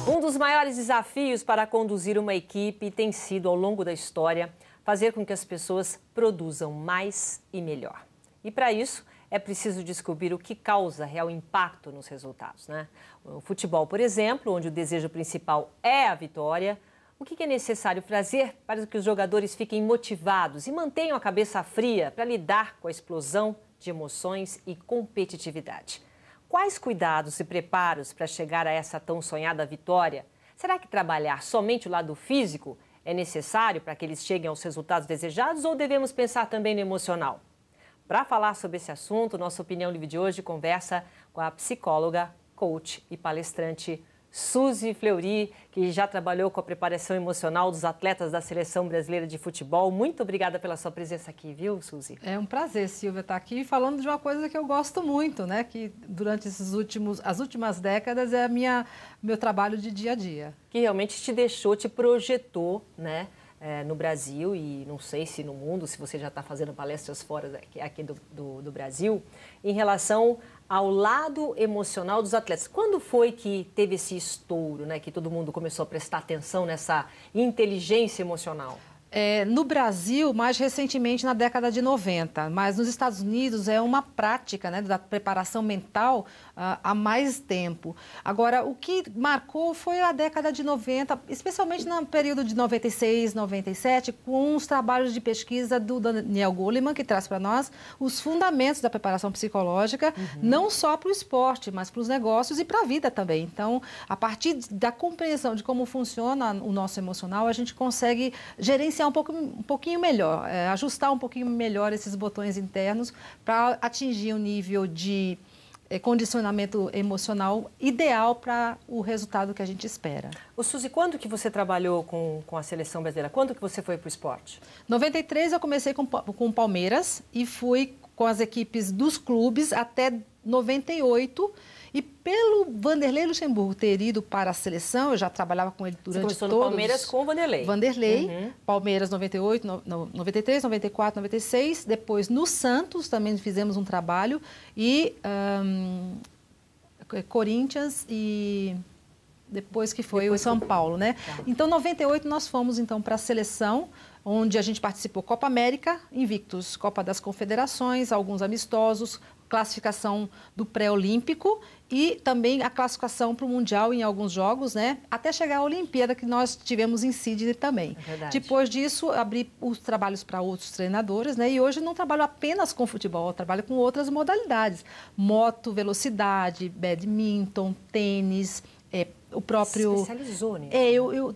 Um dos maiores desafios para conduzir uma equipe tem sido, ao longo da história, fazer com que as pessoas produzam mais e melhor. E para isso, é preciso descobrir o que causa real impacto nos resultados, né? O futebol, por exemplo, onde o desejo principal é a vitória, o que é necessário fazer para que os jogadores fiquem motivados e mantenham a cabeça fria para lidar com a explosão de emoções e competitividade? Quais cuidados e preparos para chegar a essa tão sonhada vitória? Será que trabalhar somente o lado físico é necessário para que eles cheguem aos resultados desejados ou devemos pensar também no emocional? Para falar sobre esse assunto, nossa Opinião Livre de hoje conversa com a psicóloga, coach e palestrante Suzy Fleury, que já trabalhou com a preparação emocional dos atletas da Seleção Brasileira de Futebol. Muito obrigada pela sua presença aqui, viu, Suzy? É um prazer, Silvia, estar aqui falando de uma coisa que eu gosto muito, né? Que durante as últimas décadas é meu trabalho de dia a dia. Que realmente te deixou, te projetou, né? No Brasil e não sei se no mundo, se você já está fazendo palestras fora aqui do Brasil, em relação ao lado emocional dos atletas. Quando foi que teve esse estouro, né, que todo mundo começou a prestar atenção nessa inteligência emocional? No Brasil, mais recentemente, na década de 90, mas nos Estados Unidos é uma prática, né, da preparação mental há mais tempo. Agora, o que marcou foi a década de 90, especialmente no período de 96, 97, com os trabalhos de pesquisa do Daniel Goleman, que traz para nós os fundamentos da preparação psicológica, não só para o esporte, mas para os negócios e para a vida também. Então, a partir da compreensão de como funciona o nosso emocional, a gente consegue gerenciar um pouquinho melhor, ajustar um pouquinho melhor esses botões internos para atingir um nível de condicionamento emocional ideal para o resultado que a gente espera. Ô, Suzy, quando que você trabalhou com a Seleção Brasileira? Quando que você foi para o esporte? Em 93 eu comecei com o Palmeiras e fui com as equipes dos clubes até 98. E pelo Vanderlei Luxemburgo ter ido para a seleção, eu já trabalhava com ele durante todos... Você começou no Palmeiras com o Vanderlei. Vanderlei, Palmeiras 98, 93, 94, 96. Depois no Santos também fizemos um trabalho. E Corinthians e depois que foi o São Paulo, né? Tá. Então, em 98 nós fomos então para a seleção, onde a gente participou Copa América, invictos, Copa das Confederações, alguns amistosos, classificação do pré-olímpico e também a classificação para o Mundial em alguns jogos, né? Até chegar à Olimpíada, que nós tivemos em Sydney também. Depois disso, abri os trabalhos para outros treinadores, né? E hoje não trabalho apenas com futebol, eu trabalho com outras modalidades. Moto, velocidade, badminton, tênis, o próprio... Se especializou nisso.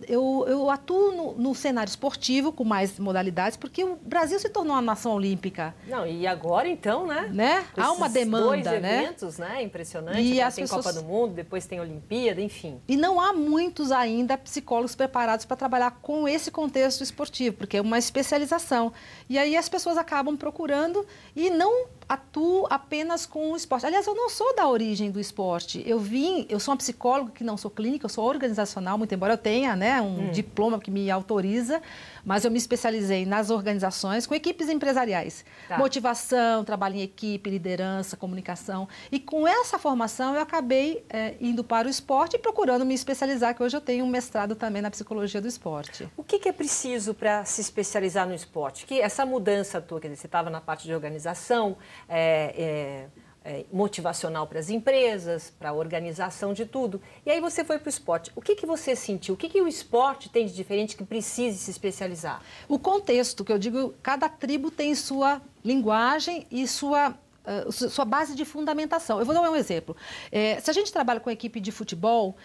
Eu atuo no cenário esportivo com mais modalidades, porque o Brasil se tornou uma nação olímpica. Não, e agora então, né? Há uma demanda, dois eventos, né? Impressionante. E tem Copa do Mundo, depois tem Olimpíada, enfim. E não há muitos ainda psicólogos preparados para trabalhar com esse contexto esportivo, porque é uma especialização. E aí as pessoas acabam procurando e não atuo apenas com o esporte. Aliás, eu não sou da origem do esporte. Eu sou uma psicóloga que não sou clínica, eu sou organizacional, muito embora eu tenha, né, um diploma que me autoriza, mas eu me especializei nas organizações com equipes empresariais. Tá. Motivação, trabalho em equipe, liderança, comunicação. E com essa formação eu acabei indo para o esporte e procurando me especializar, que hoje eu tenho um mestrado também na psicologia do esporte. O que é preciso para se especializar no esporte? Que essa mudança tua, quer dizer, você estava na parte de organização, motivacional para as empresas, para a organização de tudo. E aí você foi para o esporte. O que você sentiu? O que o esporte tem de diferente que precise se especializar? O contexto, que eu digo, cada tribo tem sua linguagem e sua base de fundamentação. Eu vou dar um exemplo. Se a gente trabalha com equipe de futebol,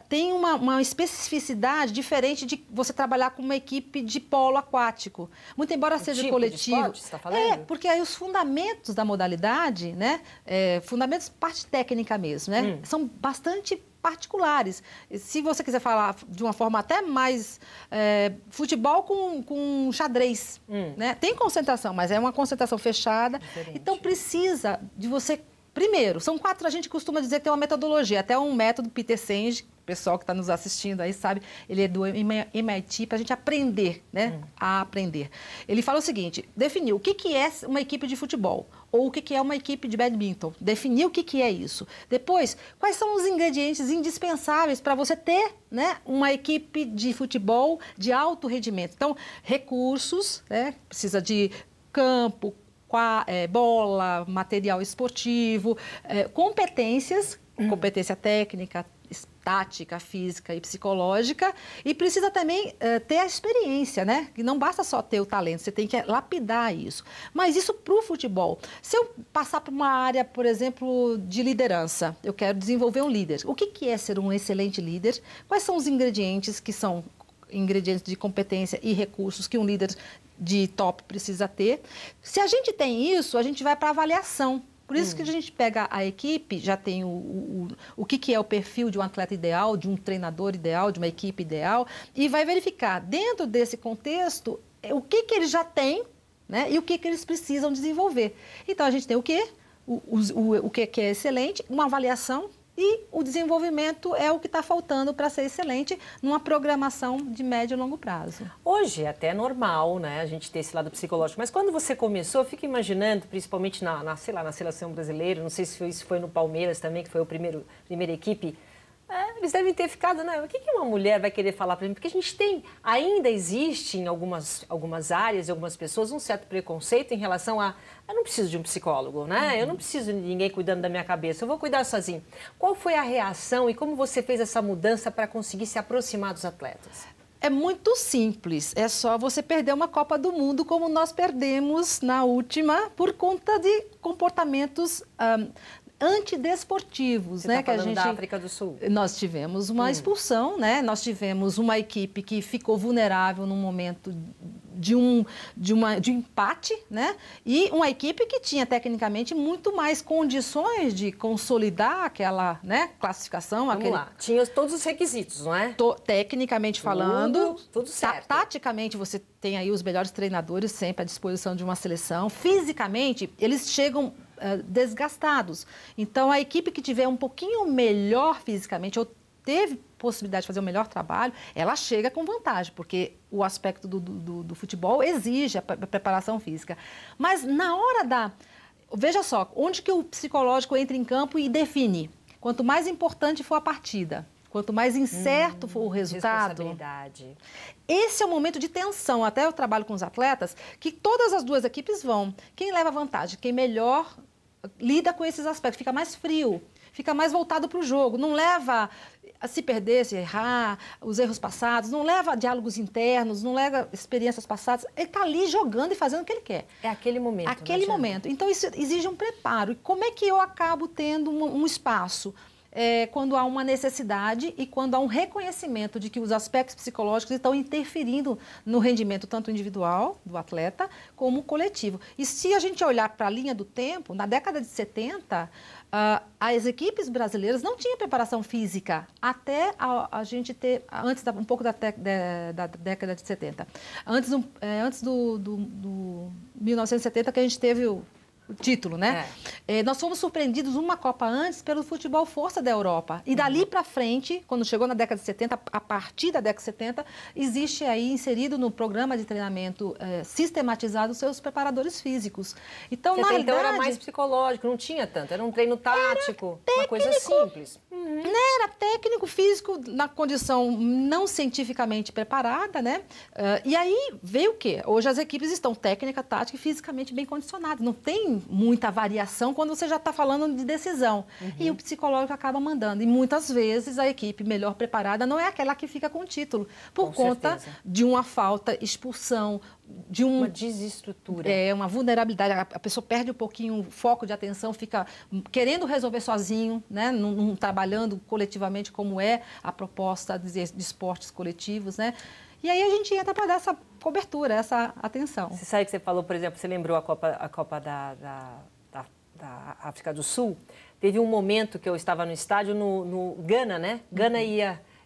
tem uma especificidade diferente de você trabalhar com uma equipe de polo aquático. Muito embora seja tipo coletivo. De esporte, você está falando? Porque aí os fundamentos da modalidade, né? Fundamentos, parte técnica mesmo, né? São bastante particulares. Se você quiser falar de uma forma até mais futebol com xadrez, né? Tem concentração, mas é uma concentração fechada. Diferente. Então precisa de você... Primeiro, são 4, a gente costuma dizer que tem uma metodologia, até um método Peter Senge, pessoal que está nos assistindo aí sabe, ele é do MIT, para a gente aprender, né? A aprender. Ele fala o seguinte, definiu o que é uma equipe de futebol ou o que é uma equipe de badminton. Definiu o que é isso. Depois, quais são os ingredientes indispensáveis para você ter, né, uma equipe de futebol de alto rendimento. Então, recursos, né? Precisa de campo, bola, material esportivo, competências, competência técnica, tática, física e psicológica, e precisa também ter a experiência, né? Que não basta só ter o talento, você tem que lapidar isso. Mas isso para o futebol. Se eu passar para uma área, por exemplo, de liderança, eu quero desenvolver um líder. O que é ser um excelente líder? Quais são os ingredientes que são ingredientes de competência e recursos que um líder de top precisa ter? Se a gente tem isso, a gente vai para a avaliação. Por isso que a gente pega a equipe, já tem o que é o perfil de um atleta ideal, de um treinador ideal, de uma equipe ideal, e vai verificar, dentro desse contexto, o que eles já têm, né, e o que eles precisam desenvolver. Então, a gente tem o quê? O que é excelente, uma avaliação, e o desenvolvimento é o que está faltando para ser excelente numa programação de médio e longo prazo. Hoje é até normal, né, a gente ter esse lado psicológico, mas quando você começou, eu fico imaginando, principalmente na seleção brasileira, não sei se isso foi no Palmeiras também, que foi a primeira equipe, eles devem ter ficado, né? O que uma mulher vai querer falar para mim? Porque a gente ainda existe em algumas áreas e algumas pessoas um certo preconceito em relação a eu não preciso de um psicólogo, né? Eu não preciso de ninguém cuidando da minha cabeça, eu vou cuidar sozinho. Qual foi a reação e como você fez essa mudança para conseguir se aproximar dos atletas? É muito simples, é só você perder uma Copa do Mundo como nós perdemos na última por conta de comportamentos antidesportivos, Você né? tá falando da África do Sul. Nós tivemos uma expulsão, né? Nós tivemos uma equipe que ficou vulnerável num momento de um empate, né? E uma equipe que tinha tecnicamente muito mais condições de consolidar aquela, né, classificação. Vamos lá, tinha todos os requisitos, não é? Tecnicamente falando, tudo certo. Taticamente você tem aí os melhores treinadores sempre à disposição de uma seleção. Fisicamente, eles chegam desgastados. Então, a equipe que tiver um pouquinho melhor fisicamente, ou teve possibilidade de fazer um melhor trabalho, ela chega com vantagem, porque o aspecto do futebol exige a preparação física. Mas na hora veja só, onde que o psicológico entra em campo e define? Quanto mais importante for a partida, quanto mais incerto for o resultado, responsabilidade. Esse é o momento de tensão. Até eu trabalho com os atletas, que todas as duas equipes vão. Quem leva vantagem? Quem melhor lida com esses aspectos, fica mais frio, fica mais voltado para o jogo, não leva a se perder, se errar, os erros passados, não leva a diálogos internos, não leva experiências passadas, ele está ali jogando e fazendo o que ele quer. É aquele momento. Aquele momento. Então, isso exige um preparo. E como é que eu acabo tendo um espaço? Quando há uma necessidade e quando há um reconhecimento de que os aspectos psicológicos estão interferindo no rendimento tanto individual do atleta como coletivo. E se a gente olhar para a linha do tempo, na década de 70, as equipes brasileiras não tinham preparação física até a gente ter, um pouco da década de 70. Antes do 1970 que a gente teve o título, né? Nós fomos surpreendidos uma Copa antes pelo futebol força da Europa. E dali para frente, quando chegou na década de 70, a partir da década de 70, existe aí inserido no programa de treinamento sistematizado os seus preparadores físicos. Então, na realidade, era mais psicológico, não tinha tanto, era um treino tático, uma coisa simples. Era técnico, físico, na condição não cientificamente preparada, né? E aí veio o quê? Hoje as equipes estão técnica, tática e fisicamente bem condicionadas. Não tem muita variação quando você já está falando de decisão. E o psicológico acaba mandando. E muitas vezes a equipe melhor preparada não é aquela que fica com o título, por conta de uma falta, expulsão, de uma desestrutura. Uma vulnerabilidade. A pessoa perde um pouquinho o foco de atenção, fica querendo resolver sozinho, né? Não trabalhando coletivamente como é a proposta de esportes coletivos, né? E aí a gente entra para dar essa cobertura, essa atenção. Você sabe que você falou, por exemplo, você lembrou a Copa da África do Sul? Teve um momento que eu estava no estádio no Gana, né? Gana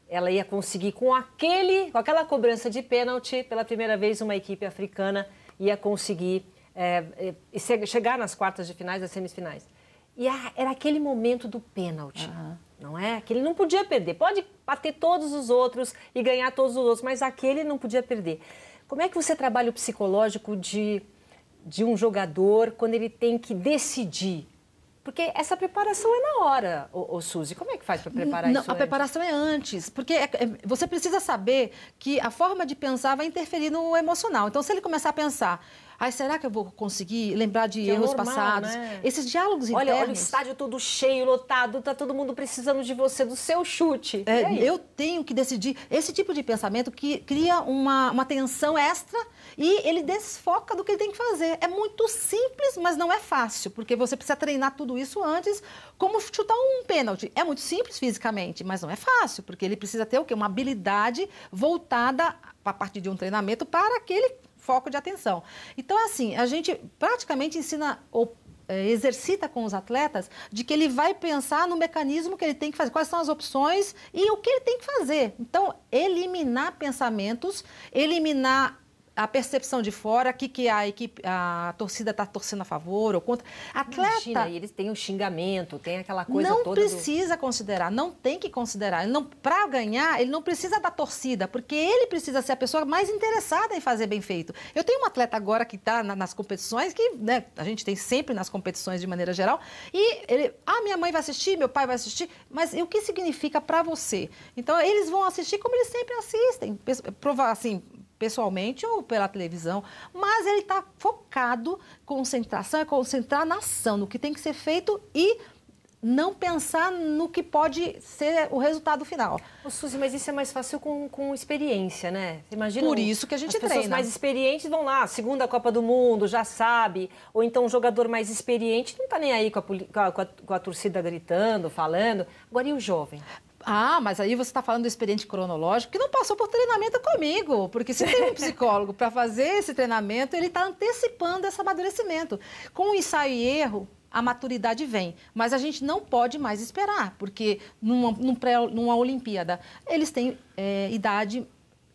ela ia conseguir, com aquela cobrança de pênalti, pela primeira vez uma equipe africana ia conseguir chegar nas quartas de finais, das semifinais. E era aquele momento do pênalti, não é? Que ele não podia perder. Pode bater todos os outros e ganhar todos os outros, mas aquele não podia perder. Como é que você trabalha o psicológico de um jogador quando ele tem que decidir? Porque essa preparação é na hora, Suzy. Como é que faz para preparar isso A preparação é antes, porque você precisa saber que a forma de pensar vai interferir no emocional. Então, se ele começar a pensar, será que eu vou conseguir lembrar de erros passados? Né? Esses diálogos internos... Olha o estádio todo cheio, lotado, tá todo mundo precisando de você, do seu chute. Eu tenho que decidir. Esse tipo de pensamento que cria uma tensão extra e ele desfoca do que ele tem que fazer. É muito simples, mas não é fácil, porque você precisa treinar tudo isso antes, como chutar um pênalti. É muito simples fisicamente, mas não é fácil, porque ele precisa ter o quê? Uma habilidade voltada a partir de um treinamento para aquele foco de atenção. Então, assim, a gente praticamente ensina ou exercita com os atletas de que ele vai pensar no mecanismo que ele tem que fazer, quais são as opções e o que ele tem que fazer. Então, eliminar pensamentos, eliminar a percepção de fora, que a torcida está torcendo a favor ou contra. Atleta... Imagina, eles têm o xingamento, tem aquela coisa não toda... Não precisa considerar, não tem que considerar. Para ganhar, ele não precisa da torcida, porque ele precisa ser a pessoa mais interessada em fazer bem feito. Eu tenho um atleta agora que está nas competições, que né, a gente tem sempre nas competições de maneira geral, e ele, minha mãe vai assistir, meu pai vai assistir, mas o que significa para você? Então, eles vão assistir como eles sempre assistem, assim... pessoalmente ou pela televisão, mas ele está focado, concentração é concentrar na ação, no que tem que ser feito e não pensar no que pode ser o resultado final. Suzy, mas isso é mais fácil com experiência, né? Imagina. Por isso que a gente treina. As pessoas mais experientes vão lá, segunda Copa do Mundo, já sabe, ou então um jogador mais experiente não está nem aí com a torcida gritando, falando. Agora e o jovem? Mas aí você está falando do experiente cronológico que não passou por treinamento comigo, porque se tem um psicólogo para fazer esse treinamento, ele está antecipando esse amadurecimento. Com o ensaio e erro, a maturidade vem, mas a gente não pode mais esperar, porque numa Olimpíada eles têm idade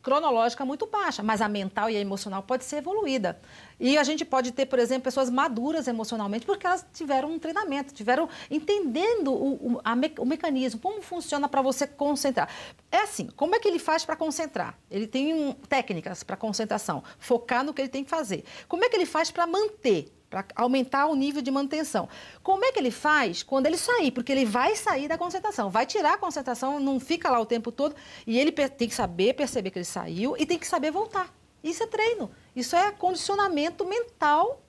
cronológica muito baixa, mas a mental e a emocional pode ser evoluída. E a gente pode ter, por exemplo, pessoas maduras emocionalmente porque elas tiveram um treinamento, tiveram entendendo o mecanismo, como funciona para você concentrar. É assim, como é que ele faz para concentrar? Ele tem técnicas para concentração, focar no que ele tem que fazer. Como é que ele faz para manter? Para aumentar o nível de manutenção. Como é que ele faz quando ele sair? Porque ele vai sair da concentração, vai tirar a concentração, não fica lá o tempo todo, e ele tem que saber perceber que ele saiu e tem que saber voltar. Isso é treino, isso é condicionamento mental,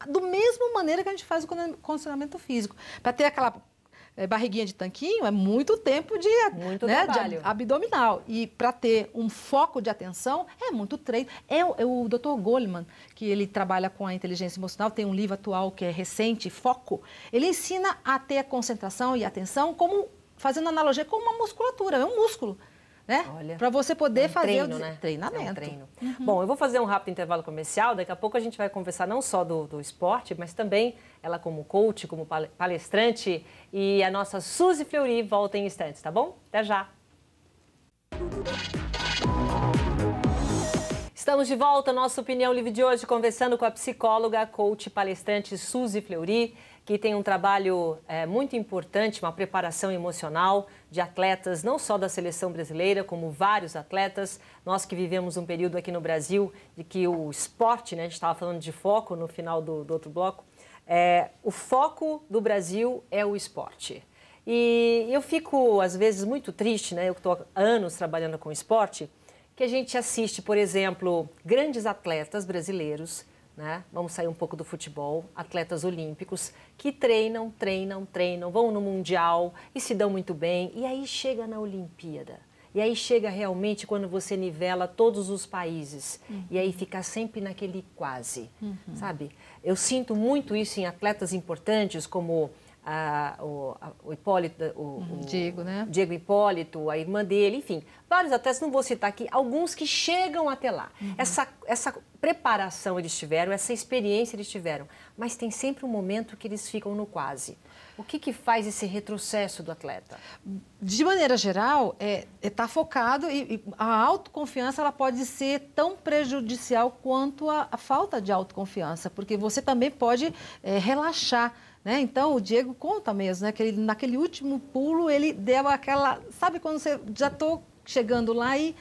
da mesma maneira que a gente faz o condicionamento físico. Para ter aquela barriguinha de tanquinho, é muito tempo de abdominal. E para ter um foco de atenção, é muito treino. O Dr. Goleman, que ele trabalha com a inteligência emocional, tem um livro atual que é recente, Foco. Ele ensina a ter a concentração e atenção como, fazendo analogia com uma musculatura, é um músculo. Né? Para você poder fazer o treinamento. É um treino. Bom, eu vou fazer um rápido intervalo comercial. Daqui a pouco a gente vai conversar não só do esporte, mas também ela como coach, como palestrante. E a nossa Suzy Fleury volta em instantes, tá bom? Até já! Estamos de volta, nossa Opinião Livre de hoje, conversando com a psicóloga, coach, palestrante Suzy Fleury, que tem um trabalho muito importante, uma preparação emocional de atletas, não só da seleção brasileira, como vários atletas. Nós que vivemos um período aqui no Brasil de que o esporte, né, a gente estava falando de foco no final do outro bloco, o foco do Brasil é o esporte. E eu fico, às vezes, muito triste, né, eu que estou há anos trabalhando com esporte, que a gente assiste, por exemplo, grandes atletas brasileiros, né? Vamos sair um pouco do futebol, atletas olímpicos que treinam, vão no Mundial e se dão muito bem. E aí chega na Olimpíada. E aí chega realmente quando você nivela todos os países. E aí fica sempre naquele quase, sabe? Eu sinto muito isso em atletas importantes como o Hipólito, Diego, né? Diego Hipólito, a irmã dele, enfim. Vários atletas, não vou citar aqui, alguns que chegam até lá. Essa preparação eles tiveram, essa experiência eles tiveram, mas tem sempre um momento que eles ficam no quase. O que faz esse retrocesso do atleta? De maneira geral, tá focado e a autoconfiança ela pode ser tão prejudicial quanto a falta de autoconfiança, porque você também pode relaxar né? Então, o Diego conta mesmo, né? Que ele, naquele último pulo, ele deu aquela... Sabe quando você já estou chegando lá e...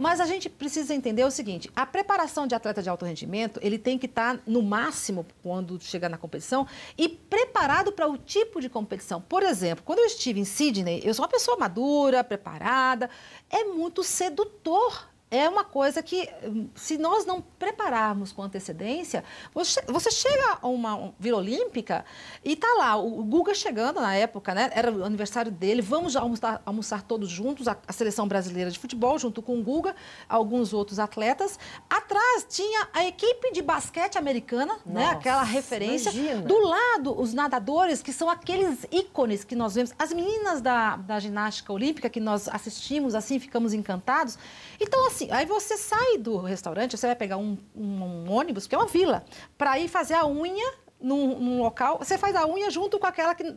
Mas a gente precisa entender o seguinte, a preparação de atleta de alto rendimento, ele tem que estar no máximo quando chegar na competição e preparado para o tipo de competição. Por exemplo, quando eu estive em Sydney, eu sou uma pessoa madura, preparada, é muito sedutor. É uma coisa que, se nós não prepararmos com antecedência, você chega a uma Vila Olímpica e está lá, o Guga chegando na época, né? Era o aniversário dele, vamos almoçar todos juntos, a seleção brasileira de futebol, junto com o Guga, alguns outros atletas. Atrás tinha a equipe de basquete americana, nossa, né? Aquela referência. Imagina. Do lado, os nadadores, que são aqueles ícones que nós vemos, as meninas da ginástica olímpica, que nós assistimos assim, ficamos encantados. Então, assim, aí você sai do restaurante, você vai pegar um ônibus, que é uma vila, para ir fazer a unha num local. Você faz a unha junto com aquela que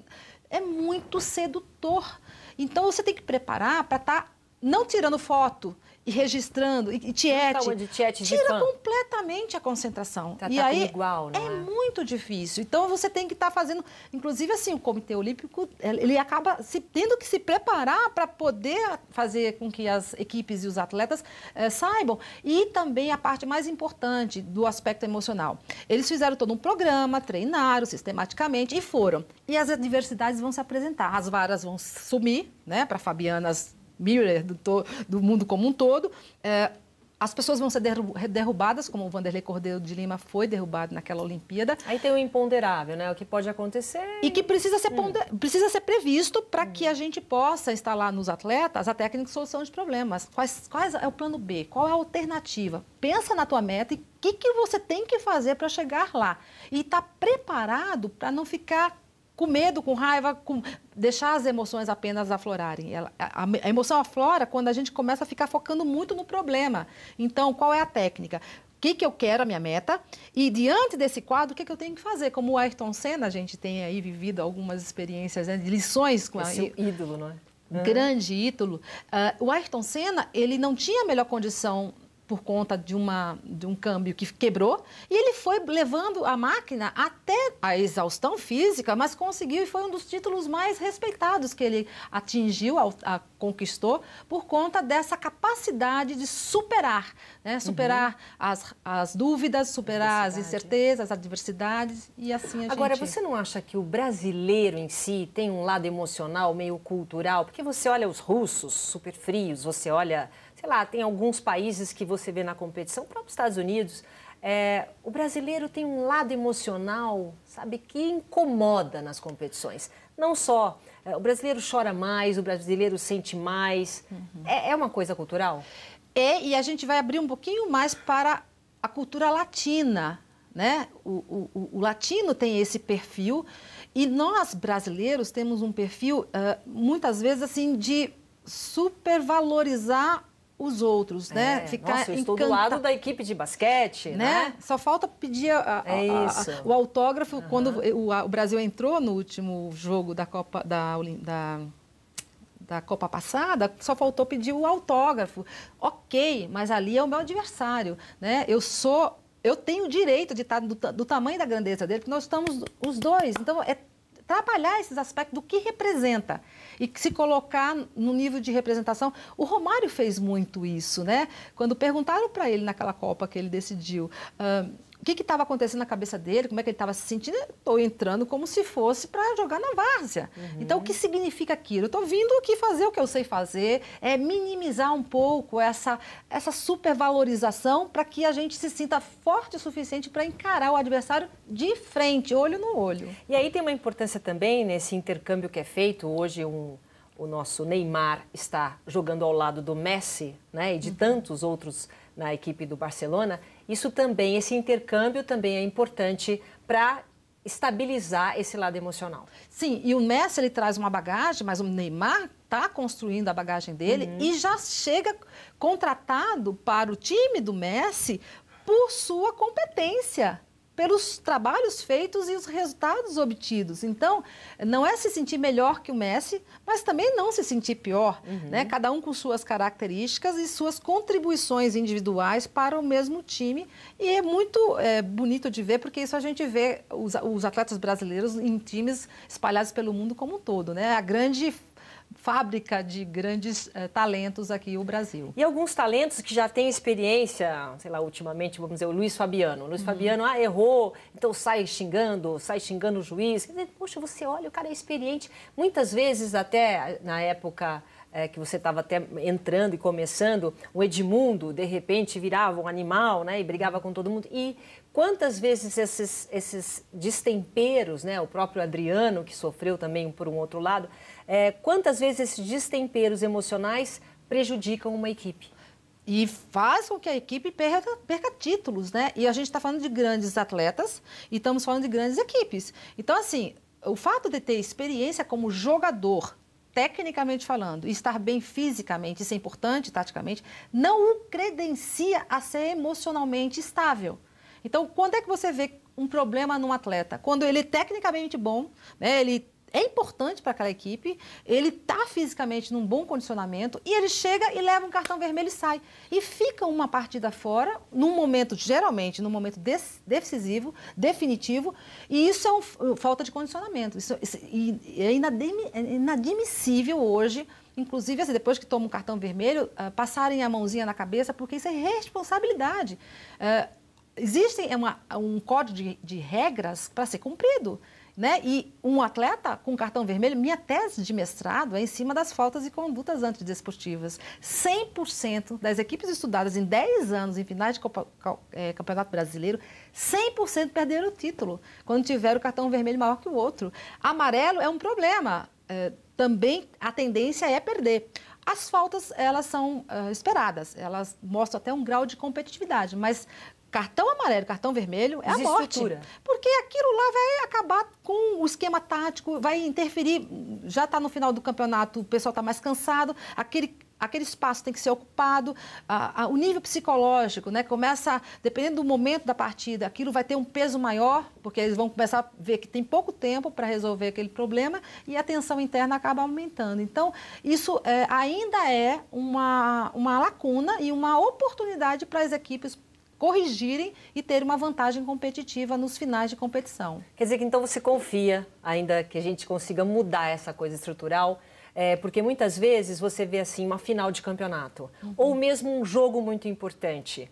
é muito sedutor. Então, você tem que preparar para estar não tirando foto e registrando, e tiete, tira completamente a concentração. Tá e aí igual, não é muito difícil. Então você tem que estar fazendo, inclusive assim, o Comitê Olímpico, ele acaba tendo que se preparar para poder fazer com que as equipes e os atletas saibam. E também a parte mais importante do aspecto emocional. Eles fizeram todo um programa, treinaram sistematicamente e foram. E as adversidades vão se apresentar. As varas vão sumir, né, para Fabianas Miller, do mundo como um todo. As pessoas vão ser derrubadas, como o Vanderlei Cordeiro de Lima foi derrubado naquela Olimpíada. Aí tem o imponderável, né? O que pode acontecer... E que precisa ser previsto para que a gente possa instalar nos atletas a técnica de solução de problemas. Quais é o plano B? Qual é a alternativa? Pensa na tua meta e o que você tem que fazer para chegar lá. E estar preparado para não ficar com medo, com raiva, deixar as emoções apenas aflorarem. A emoção aflora quando a gente começa a ficar focando muito no problema. Então, qual é a técnica? O que eu quero, a minha meta? E, diante desse quadro, o que eu tenho que fazer? Como o Ayrton Senna, a gente tem aí vivido algumas experiências, né, de lições com esse ídolo, não é? Grande ídolo. O Ayrton Senna, ele não tinha a melhor condição por conta de um câmbio que quebrou, e ele foi levando a máquina até a exaustão física, mas conseguiu, e foi um dos títulos mais respeitados que ele atingiu, conquistou, por conta dessa capacidade de superar, né? Superar as dúvidas, superar as incertezas, as adversidades, e assim a gente... Agora, você não acha que o brasileiro em si tem um lado emocional, meio cultural? Porque você olha os russos, super frios, você olha... Sei lá, tem alguns países que você vê na competição, próprios Estados Unidos, o brasileiro tem um lado emocional, sabe, que incomoda nas competições. Não só, o brasileiro chora mais, o brasileiro sente mais. É uma coisa cultural? E a gente vai abrir um pouquinho mais para a cultura latina, né? O latino tem esse perfil e nós, brasileiros, temos um perfil, muitas vezes, assim, de supervalorizar os outros, né? Nossa, eu estou do lado da equipe de basquete, né? Só falta pedir o autógrafo. Quando o Brasil entrou no último jogo da Copa da Copa passada, só faltou pedir o autógrafo. Ok, mas ali é o meu adversário, né? Eu tenho o direito de estar do tamanho da grandeza dele, porque nós estamos os dois. Então, trabalhar esses aspectos do que representa e se colocar no nível de representação. O Romário fez muito isso, né? Quando perguntaram para ele naquela Copa que ele decidiu o que estava acontecendo na cabeça dele, como é que ele estava se sentindo, estou entrando como se fosse para jogar na várzea. Então, o que significa aquilo? Eu estou vindo aqui fazer o que eu sei fazer, minimizar um pouco essa supervalorização para que a gente se sinta forte o suficiente para encarar o adversário de frente, olho no olho. E aí tem uma importância também nesse intercâmbio que é feito. Hoje o nosso Neymar está jogando ao lado do Messi, né, e de tantos outros na equipe do Barcelona. Isso também, esse intercâmbio também é importante para estabilizar esse lado emocional. Sim, e o Messi, ele traz uma bagagem, mas o Neymar está construindo a bagagem dele e já chega contratado para o time do Messi por sua competência. pelos trabalhos feitos e os resultados obtidos. Então, não é se sentir melhor que o Messi, mas também não se sentir pior, né? Cada um com suas características e suas contribuições individuais para o mesmo time. E é muito bonito de ver, porque isso a gente vê os atletas brasileiros em times espalhados pelo mundo como um todo, né? A grande fábrica de grandes talentos aqui, o Brasil. E alguns talentos que já têm experiência, sei lá, ultimamente, vamos dizer, o Luiz Fabiano. O Luiz Fabiano, errou, então sai xingando o juiz. Quer dizer, poxa, você olha, o cara é experiente. Muitas vezes, até na época que você estava até entrando e começando, o Edmundo, de repente, virava um animal, né, e brigava com todo mundo. E quantas vezes esses destemperos, né, o próprio Adriano, que sofreu também por um outro lado, quantas vezes esses destemperos emocionais prejudicam uma equipe? E faz com que a equipe perca títulos, né? E a gente está falando de grandes atletas e estamos falando de grandes equipes. Então, assim, o fato de ter experiência como jogador, tecnicamente falando, e estar bem fisicamente, isso é importante, taticamente, não o credencia a ser emocionalmente estável. Então, quando é que você vê um problema num atleta? Quando ele é tecnicamente bom, né, ele é importante para aquela equipe, ele está fisicamente num bom condicionamento e ele chega e leva um cartão vermelho e sai. E fica uma partida fora, num momento, geralmente, num momento decisivo, definitivo, e isso é falta de condicionamento. Isso é inadmissível hoje, inclusive, assim, depois que toma um cartão vermelho, passarem a mãozinha na cabeça, porque isso é responsabilidade. Existe um código de regras para ser cumprido. Né? E um atleta com cartão vermelho, minha tese de mestrado é em cima das faltas e condutas antidesportivas. 100% das equipes estudadas em 10 anos em finais de Campeonato Brasileiro, 100% perderam o título, quando tiveram o cartão vermelho maior que o outro. Amarelo é um problema, também a tendência é perder. As faltas, elas são esperadas, elas mostram até um grau de competitividade, mas cartão amarelo, cartão vermelho é a morte. Porque aquilo lá vai acabar com o esquema tático, vai interferir, já está no final do campeonato, o pessoal está mais cansado, aquele espaço tem que ser ocupado, o nível psicológico, né, começa, dependendo do momento da partida, aquilo vai ter um peso maior, porque eles vão começar a ver que tem pouco tempo para resolver aquele problema e a tensão interna acaba aumentando. Então, isso ainda é uma lacuna e uma oportunidade para as equipes corrigirem e ter uma vantagem competitiva nos finais de competição. Quer dizer que então você confia ainda que a gente consiga mudar essa coisa estrutural, porque muitas vezes você vê assim uma final de campeonato ou mesmo um jogo muito importante.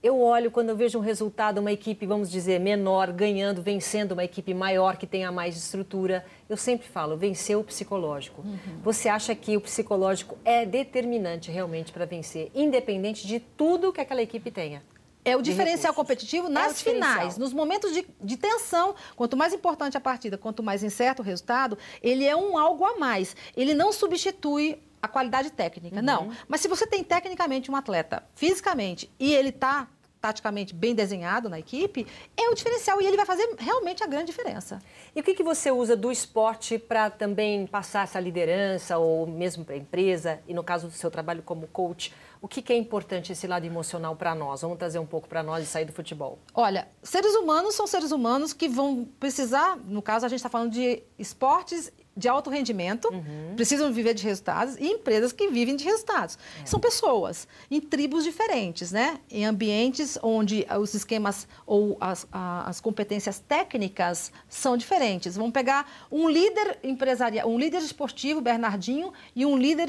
Eu olho quando eu vejo um resultado, uma equipe, vamos dizer, menor, ganhando, vencendo uma equipe maior que tenha mais estrutura. Eu sempre falo, venceu o psicológico. Você acha que o psicológico é determinante realmente para vencer, independente de tudo que aquela equipe tenha? É o diferencial competitivo nas finais, nos momentos de tensão. Quanto mais importante a partida, quanto mais incerto o resultado, ele é algo a mais. Ele não substitui a qualidade técnica, não. Mas se você tem tecnicamente um atleta, fisicamente, e ele está taticamente bem desenhado na equipe, é o diferencial e ele vai fazer realmente a grande diferença. E o que você usa do esporte para também passar essa liderança ou mesmo para a empresa, e no caso do seu trabalho como coach, o que é importante esse lado emocional para nós? Vamos trazer um pouco para nós e sair do futebol. Olha, seres humanos são seres humanos que vão precisar, no caso a gente está falando de esportes de alto rendimento, precisam viver de resultados, e empresas que vivem de resultados. São pessoas em tribos diferentes, né? Em ambientes onde os esquemas ou as competências técnicas são diferentes. Vamos pegar um líder empresarial, um líder esportivo, Bernardinho, e um líder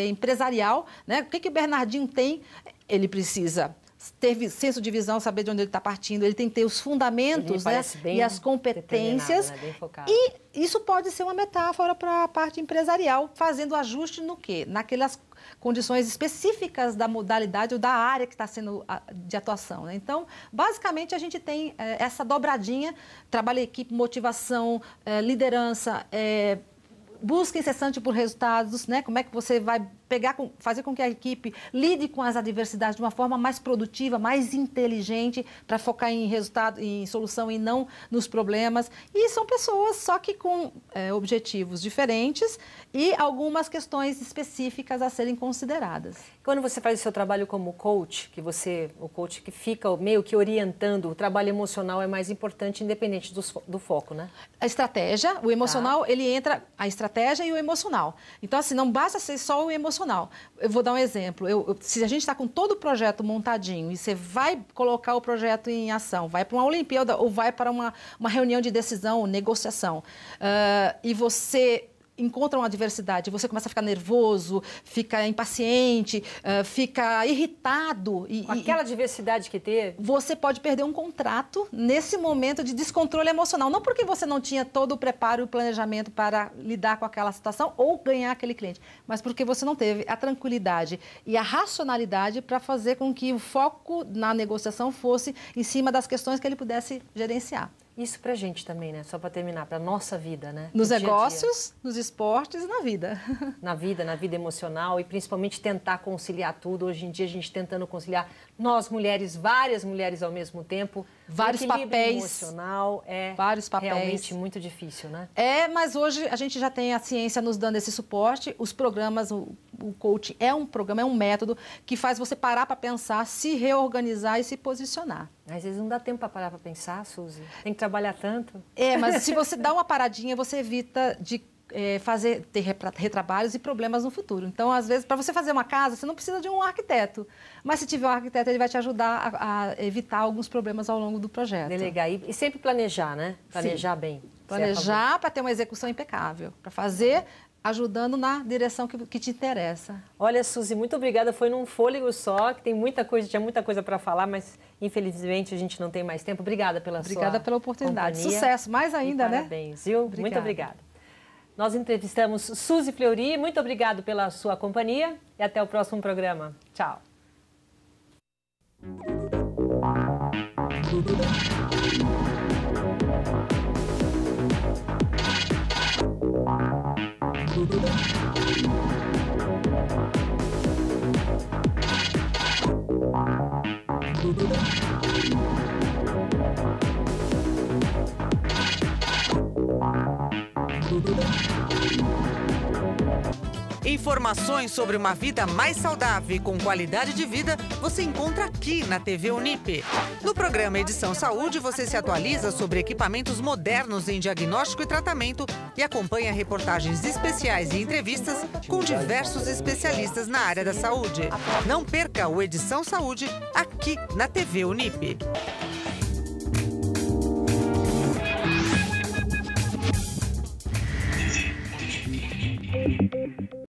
empresarial, né? O que o Bernardinho tem? Ele precisa ter senso de visão, saber de onde ele está partindo, ele tem que ter os fundamentos, né, e as competências. Né, bem focado. E isso pode ser uma metáfora para a parte empresarial, fazendo ajuste no quê? Naquelas condições específicas da modalidade ou da área que está sendo de atuação. Né? Então, basicamente, a gente tem essa dobradinha, trabalho em equipe, motivação, liderança, busca incessante por resultados, né? Como é que você vai fazer com que a equipe lide com as adversidades de uma forma mais produtiva, mais inteligente, para focar em resultado, em solução e não nos problemas. E são pessoas só que com objetivos diferentes e algumas questões específicas a serem consideradas. Quando você faz o seu trabalho como coach, o coach que fica meio que orientando, o trabalho emocional é mais importante, independente do foco, né? A estratégia, o emocional, ele entra a estratégia e o emocional. Então, assim, não basta ser só o emocional. Eu vou dar um exemplo. Se a gente está com todo o projeto montadinho e você vai colocar o projeto em ação, vai para uma Olimpíada ou vai para uma reunião de decisão, negociação, e você encontra uma adversidade, você começa a ficar nervoso, fica impaciente, fica irritado. Com aquela diversidade que teve. Você pode perder um contrato nesse momento de descontrole emocional. Não porque você não tinha todo o preparo e o planejamento para lidar com aquela situação ou ganhar aquele cliente, mas porque você não teve a tranquilidade e a racionalidade para fazer com que o foco na negociação fosse em cima das questões que ele pudesse gerenciar. Isso pra gente também, né? Só para terminar, pra nossa vida, né? Nos negócios, nos esportes e na vida. Na vida emocional e principalmente tentar conciliar tudo. Hoje em dia a gente tentando conciliar nós mulheres, várias mulheres ao mesmo tempo. Vários papéis. Emocional é vários papéis. Realmente muito difícil, né? Mas hoje a gente já tem a ciência nos dando esse suporte. Os programas, o coaching é um programa, é um método que faz você parar para pensar, se reorganizar e se posicionar. Às vezes não dá tempo para parar para pensar, Suzy. Tem que trabalhar tanto. Mas se você dá uma paradinha, você evita de ter retrabalhos e problemas no futuro. Então, às vezes, para você fazer uma casa, você não precisa de um arquiteto. Mas se tiver um arquiteto, ele vai te ajudar a evitar alguns problemas ao longo do projeto. Delegar e sempre planejar, né? Planejar bem. Planejar para ter uma execução impecável. Para fazer ajudando na direção que te interessa. Olha, Suzy, muito obrigada. Foi num fôlego só, que tinha muita coisa para falar, mas infelizmente a gente não tem mais tempo. Obrigada pela oportunidade. Companhia. Sucesso, mais ainda, né? Parabéns, viu? Muito obrigada. Nós entrevistamos Suzy Fleury. Muito obrigado pela sua companhia e até o próximo programa. Tchau. Informações sobre uma vida mais saudável e com qualidade de vida você encontra aqui na TV Unip. No programa Edição Saúde, você se atualiza sobre equipamentos modernos em diagnóstico e tratamento e acompanha reportagens especiais e entrevistas com diversos especialistas na área da saúde. Não perca o Edição Saúde aqui na TV Unip.